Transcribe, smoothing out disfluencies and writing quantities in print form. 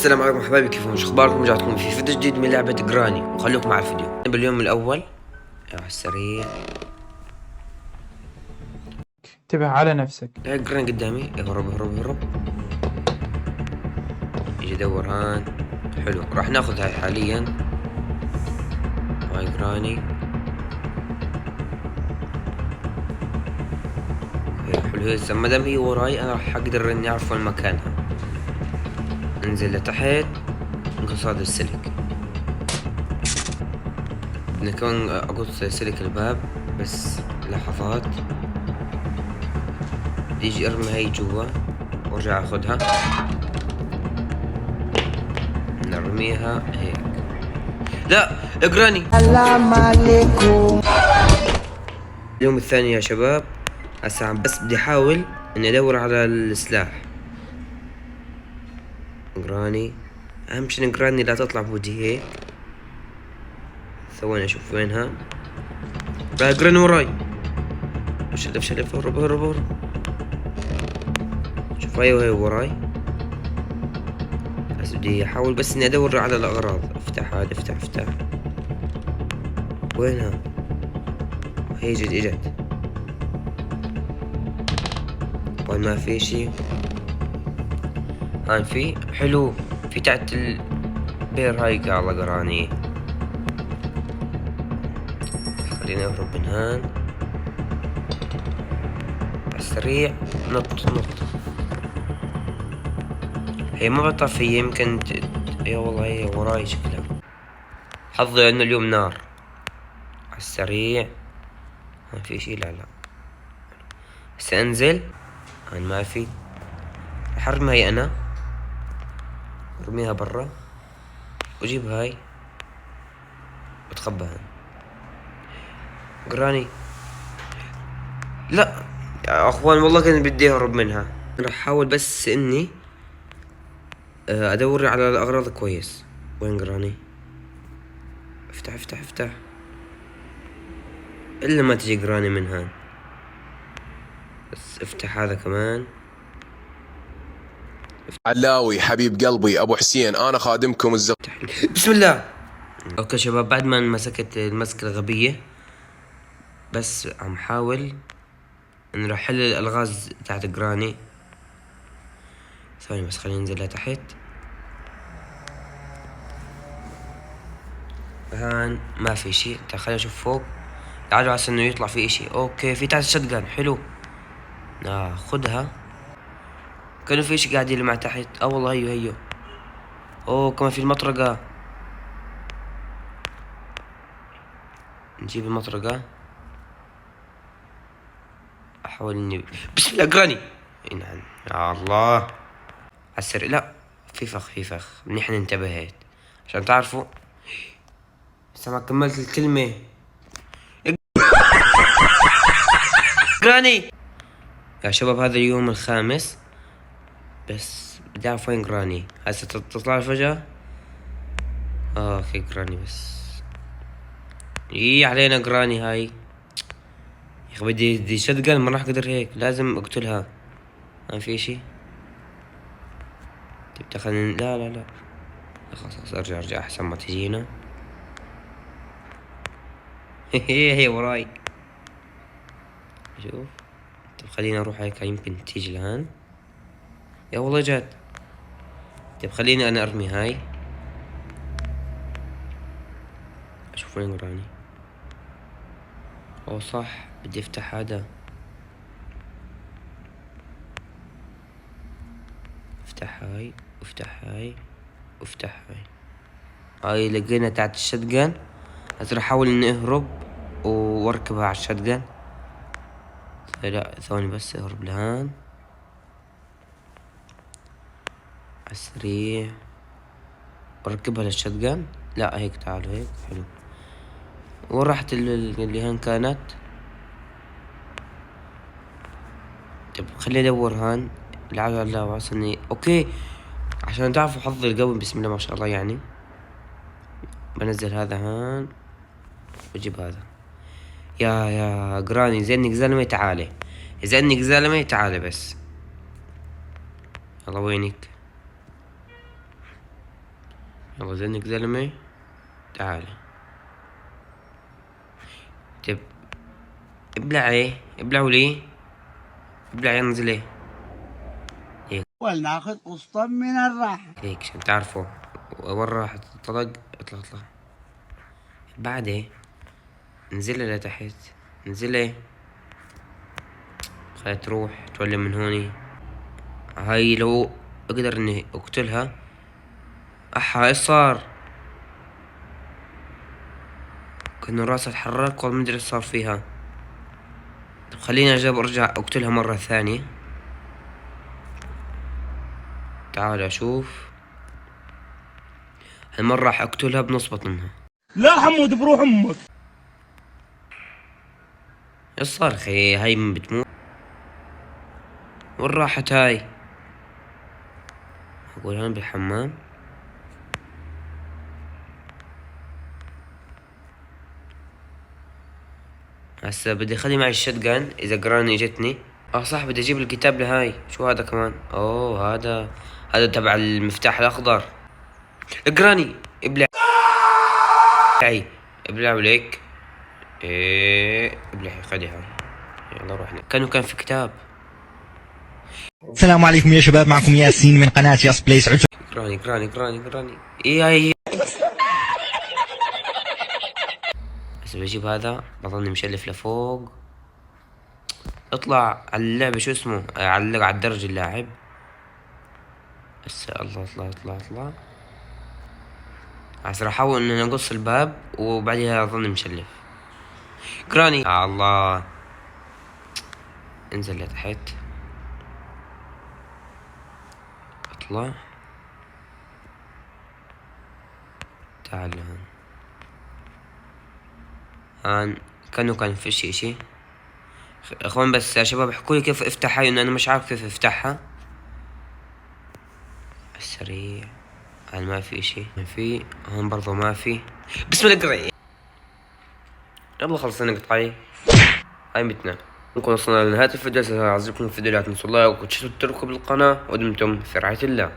السلام عليكم حبايبي، كيفكم؟ شو اخباركم؟ رجعتكم في فيديو جديد من لعبة جراني، وخلوكم مع الفيديو. باليوم الاول على السريع انتبه على نفسك. هاي جراني قدامي، اهرب اهرب اهرب. يجي دور هان. حلو، راح ناخذ هاي حاليا. هاي جراني. حلو، هسه ما دام هي وراي انا راح اقدر اني اعرف وين مكانها. انزل لتحت، انقصاد السلك. بدنا كمان اقص سلك الباب، بس لحظات. يجي ارمي هاي جوا وارجع اخذها، نرميها هيك. لا اقراني. السلام عليكم. اليوم الثاني يا شباب. هسه بس بدي احاول اني ادور على السلاح. اقراني، اهم شي اقراني لا تطلع بوجهي هيك. ثواني اشوف وينها. لا اقراني وراي. شلف شلف، هرب هرب هرب. شوف ايوه هي وراي. بس بدي احاول بس اني ادور على الاغراض. افتح هذا، افتح افتح. وينها؟ هي اجت. وين ما في شي. هاي في حلو، في تحت البير هاي على قراني. خليني اهرب من هان السريع. نط نط. هي ما بطف، هي يمكن يا والله هي وراي شكلها. حظي انه اليوم نار. على السريع. ما في شي، لا لا. سأنزل. هان ما في. رح ارمي انا، ارميها برا وجيب هاي وتخبى هان. قراني. لا يا اخوان، والله كنت بدي اهرب منها. راح احاول بس اني ادور على الاغراض كويس. وين قراني؟ افتح افتح افتح. الا ما تجي قراني من هان. بس افتح هذا كمان. علاوي حبيب قلبي ابو حسين، انا خادمكم بسم الله. اوكي شباب، بعد ما مسكت المسكة الغبية، بس عم حاول ان راح احل الالغاز تاعت جراني. ثواني بس، خلينا ننزل لتحت. هان ما في شي. خلينا نشوف فوق. تعالوا على انه يطلع في اشي. اوكي، في تحت شتقن. حلو، ناخدها. كانوا في اشي قاعدين مع تحت. والله هيو. اوه كمان في المطرقة. نجيب المطرقة. احاول اني بسم الله قراني. نعم يا الله. عالسريع. لا، في فخ منيح انتبهت عشان تعرفوا. لسه ما كملت الكلمة. جراني. يا شباب هذا اليوم الخامس، بس بدي اعرف وين جراني. هسه تطلع فجأة. اوكي جراني بس. علينا جراني هاي. يا اخي بدي شتقن، ما راح اقدر هيك، لازم اقتلها. ما في اشي. طيب خلينا. لا لا لا، خلاص ارجع احسن ما تجينا. هي وراي. شوف. طيب خليني اروح هيك، يمكن تيجي لهان. يا والله جات. طيب خليني انا ارمي هاي. اشوف وين وراني. اوه صح، بدي افتح هذا. افتح هاي وافتح هاي وافتح هاي. هاي لقينا تاعت الشتقن. هسه راح احاول اني اهرب واركبها على الشتقن. لا ثواني بس، اهرب لهان على السريع واركبها للشتقن. لا هيك، تعالوا هيك. حلو. وين راحت اللي هان كانت؟ طيب خليني ادور هان. لا وصلني. اوكي، عشان تعرفوا حظي القوي بسم الله ما شاء الله يعني. بنزل هذا هان وجيب هذا. يا جراني، زينك زلمة تعالي. زينك زلمة تعالي بس. يلا وينك؟ يلا زينك زلمة، تعال. طيب ابلعي، ابلعوا لي، ابلعي انزلي ولناخذ قسطا من الراحة. هيك عشان تعرفوا وين راح تطلق. اطلع بعدين انزلي لتحت، انزلي، خليها تروح تولي من هوني. هاي لو اقدر اني اقتلها. احا ايش صار؟ كأنه راسها اتحرك والله مدري ايش صار فيها. طب خليني اجرب ارجع اقتلها مرة ثانية. تعال اشوف، هالمرة راح اقتلها بنص بطنها. لا حمود بروح امك. ايش صار اخي؟ هاي من بتموت؟ وين راحت هاي؟ اقول هون بالحمام. هسا بدي اخلي معي الشتقن اذا جراني اجتني. صح، بدي اجيب الكتاب لهاي. شو هذا كمان؟ اوه هذا تبع المفتاح الاخضر. جراني ابلعي، ابلعوا ليك. ايه ابلعي، خدي هاي. يلا روحنا. كان في كتاب. السلام عليكم يا شباب، معكم ياسين من قناة ياس بليس. جراني. ايه هاي. بس بجيب هذا بظني مشلف لفوق. اطلع على اللعبة، شو اسمه، علق على الدرج اللاعب. بس الله، اطلع. هسه راح احاول ان نقص الباب وبعدها اظني مشلف. جراني الله. انزل لتحت، اطلع، تعال لهون. هان كان في اشي. اخوان بس يا شباب احكوا لي كيف افتحها، لانه انا مش عارف كيف افتحها. السريع. هان ما في اشي، ما في هون برضو ما في. بسم الله قري. يلا خلصنا قطعي. هاي متنا. نكون وصلنا لنهاية الفيديو. إذا عجبكم الفيديو لا تنسوا اللايك وتشتركوا بالقناة ودمتم في رعاية الله.